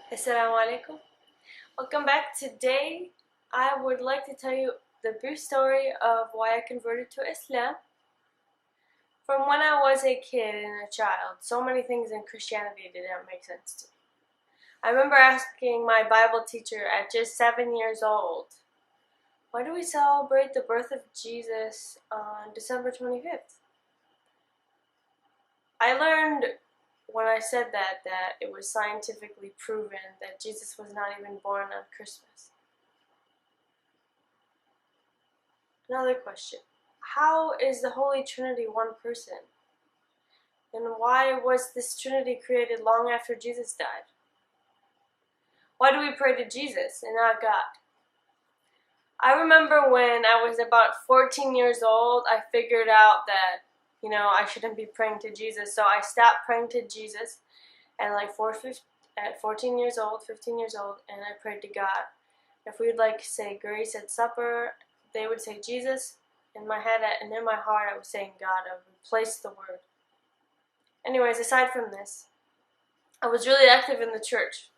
Assalamu alaikum. Welcome back. Today I would like to tell you the brief story of why I converted to Islam. From when I was a kid and a child, so many things in Christianity didn't make sense to me. I remember asking my Bible teacher at just 7 years old, why do we celebrate the birth of Jesus on December 25th? I learned when I said that it was scientifically proven that Jesus was not even born on Christmas. Another question. How is the Holy Trinity one person? And why was this Trinity created long after Jesus died? Why do we pray to Jesus and not God? I remember when I was about 14 years old, I figured out that, I shouldn't be praying to Jesus. So I stopped praying to Jesus at 14 years old, 15 years old, and I prayed to God. If we would say grace at supper, they would say Jesus. In my head and in my heart, I was saying God. I replaced the word. Anyways, aside from this, I was really active in the church.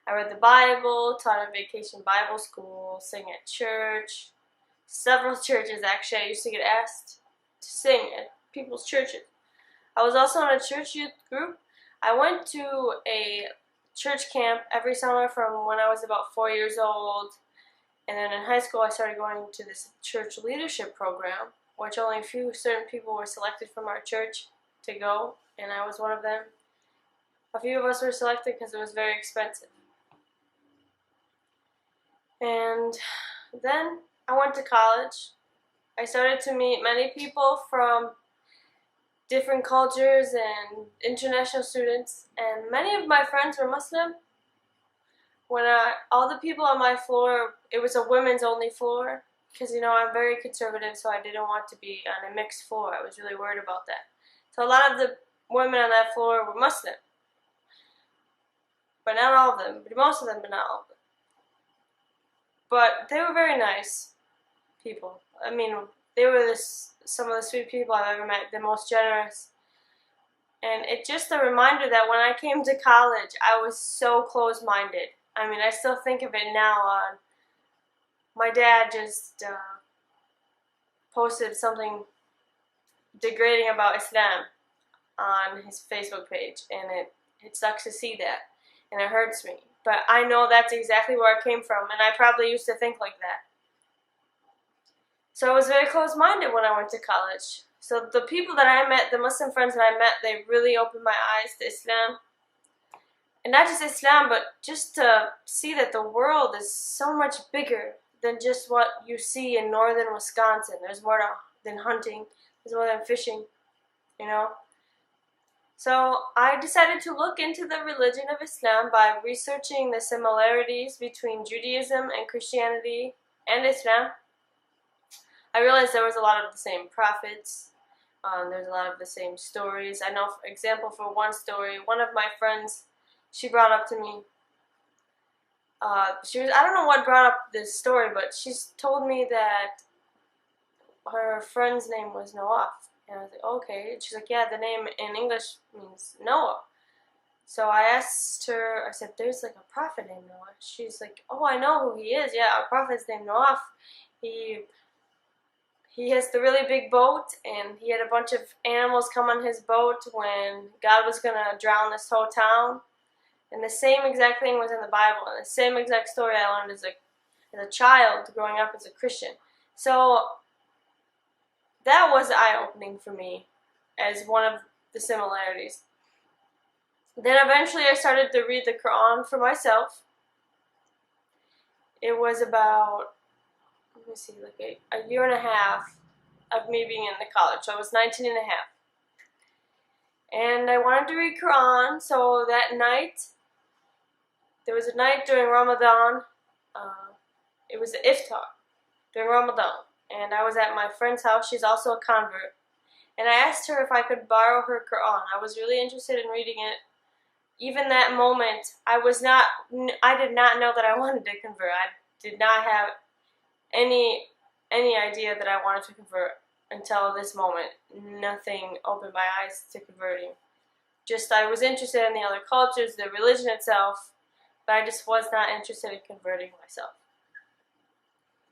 I read the Bible, taught at Vacation Bible School, sang at church. Several churches, actually. I used to get asked to sing at people's churches. I was also in a church youth group. I went to a church camp every summer from when I was about 4 years old. And then in high school, I started going to this church leadership program, which only a few certain people were selected from our church to go, and I was one of them. A few of us were selected because it was very expensive. And then I went to college. I started to meet many people from different cultures and international students, and many of my friends were Muslim. When all the people on my floor, it was a women's only floor, because I'm very conservative, so I didn't want to be on a mixed floor. I was really worried about that. So a lot of the women on that floor were Muslim, but not all of them. But most of them, but not all of them. But they were very nice people. I mean, they were some of the sweet people I've ever met, the most generous. And it's just a reminder that when I came to college, I was so close-minded. I mean, I still think of it now. My dad just posted something degrading about Islam on his Facebook page, and it sucks to see that, and it hurts me. But I know that's exactly where I came from, and I probably used to think like that. So I was very close-minded when I went to college. So the people that I met, the Muslim friends that I met, they really opened my eyes to Islam. And not just Islam, but just to see that the world is so much bigger than just what you see in northern Wisconsin. There's more than hunting. There's more than fishing, So I decided to look into the religion of Islam by researching the similarities between Judaism and Christianity and Islam. I realized there was a lot of the same prophets. There's a lot of the same stories. I know, for example, for one story, one of my friends, she brought up to me, I don't know what brought up this story, but she's told me that her friend's name was Noah. And I was like, okay. And she's like, yeah, the name in English means Noah. So I asked her, I said, there's a prophet named Noah. She's like, oh, I know who he is. Yeah, our prophet's named Noah. He has the really big boat, and he had a bunch of animals come on his boat when God was going to drown this whole town. And the same exact thing was in the Bible, and the same exact story I learned as a child growing up as a Christian. So that was eye-opening for me as one of the similarities. Then eventually I started to read the Quran for myself. It was about, a year and a half of me being in the college. So I was 19 and a half. And I wanted to read Quran, so that night, there was a night during Ramadan, it was the iftar during Ramadan, and I was at my friend's house. She's also a convert, and I asked her if I could borrow her Quran. I was really interested in reading it. Even that moment, I did not know that I wanted to convert. I did not have any idea that I wanted to convert until this moment. Nothing opened my eyes to converting. Just I was interested in the other cultures, the religion itself, but I just was not interested in converting myself.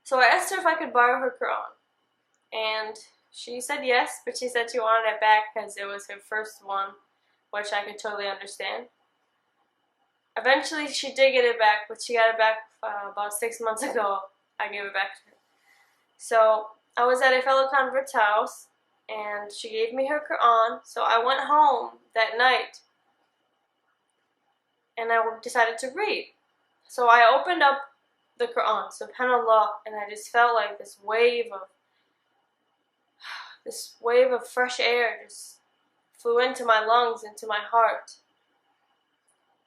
So I asked her if I could borrow her Quran, and she said yes, but she said she wanted it back because it was her first one, which I could totally understand. Eventually she did get it back, but she got it back about 6 months ago. I gave it back to her. So I was at a fellow convert's house, and she gave me her Quran, so I went home that night, and I decided to read. So I opened up the Quran, subhanAllah, and I just felt like this wave of fresh air just flew into my lungs, into my heart.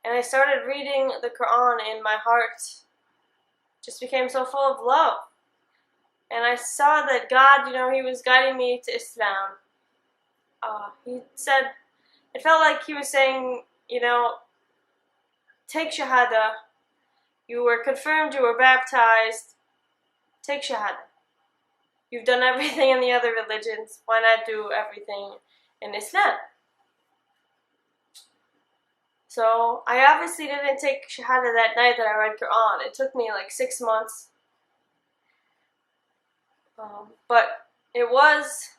And I started reading the Quran, and my heart just became so full of love. And I saw that God, He was guiding me to Islam. He said, it felt like He was saying, take Shahada. You were confirmed, you were baptized. Take Shahada. You've done everything in the other religions. Why not do everything in Islam? So I obviously didn't take Shahada that night that I read Quran. It took me like 6 months. But it was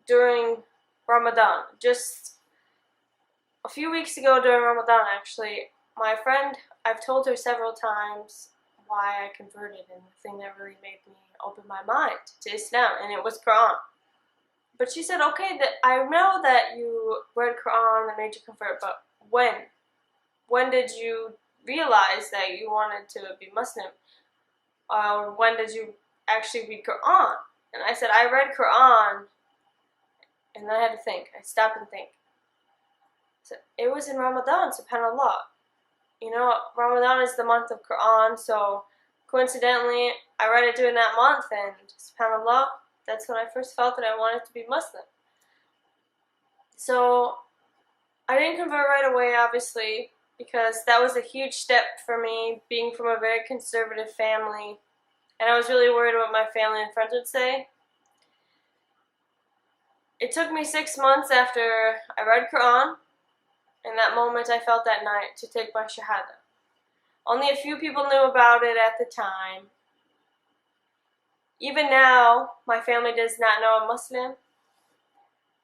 during Ramadan. Just a few weeks ago during Ramadan, actually, my friend, I've told her several times why I converted, and the thing that really made me open my mind to Islam, and it was Quran. But she said, okay, I know that you read Quran that made you convert, but when? When did you realize that you wanted to be Muslim? Or when did you actually read Quran? And I said, I read Quran, and I had to think. I stopped and think. So it was in Ramadan, subhanAllah. Ramadan is the month of Quran, so coincidentally, I read it during that month, and subhanAllah, that's when I first felt that I wanted to be Muslim. So I didn't convert right away, obviously, because that was a huge step for me, being from a very conservative family, and I was really worried what my family and friends would say. It took me 6 months after I read Quran, and that moment I felt that night, to take my Shahada. Only a few people knew about it at the time. Even now, my family does not know I'm Muslim.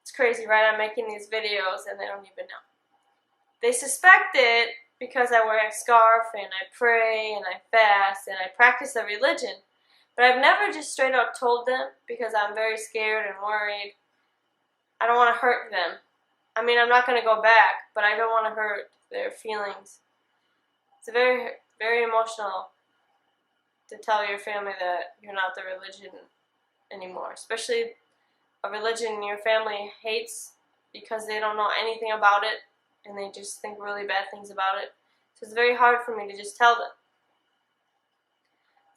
It's crazy, right? I'm making these videos and they don't even know. They suspect it because I wear a scarf and I pray and I fast and I practice the religion. But I've never just straight up told them because I'm very scared and worried. I don't want to hurt them. I mean, I'm not going to go back, but I don't want to hurt their feelings. It's very, very emotional to tell your family that you're not the religion anymore, especially a religion your family hates because they don't know anything about it and they just think really bad things about it. So it's very hard for me to just tell them.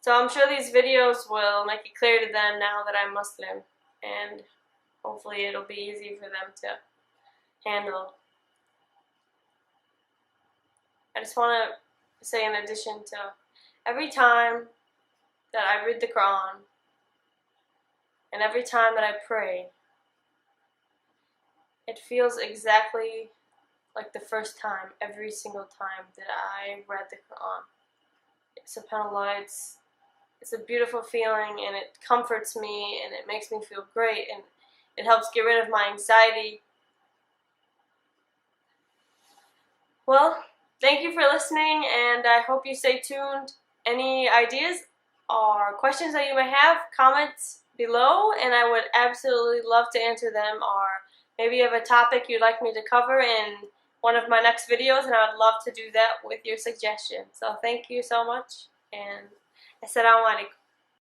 So I'm sure these videos will make it clear to them now that I'm Muslim, and hopefully it'll be easy for them to handle. I just want to say, in addition to every time that I read the Quran and every time that I pray, it feels exactly like the first time, every single time that I read the Quran. SubhanAllah, it's a beautiful feeling, and it comforts me, and it makes me feel great, and it helps get rid of my anxiety. Well, thank you for listening, and I hope you stay tuned. Any ideas or questions that you may have, comments below, and I would absolutely love to answer them. Or maybe you have a topic you'd like me to cover in one of my next videos, and I would love to do that with your suggestions. So thank you so much, and Assalamu alaikum.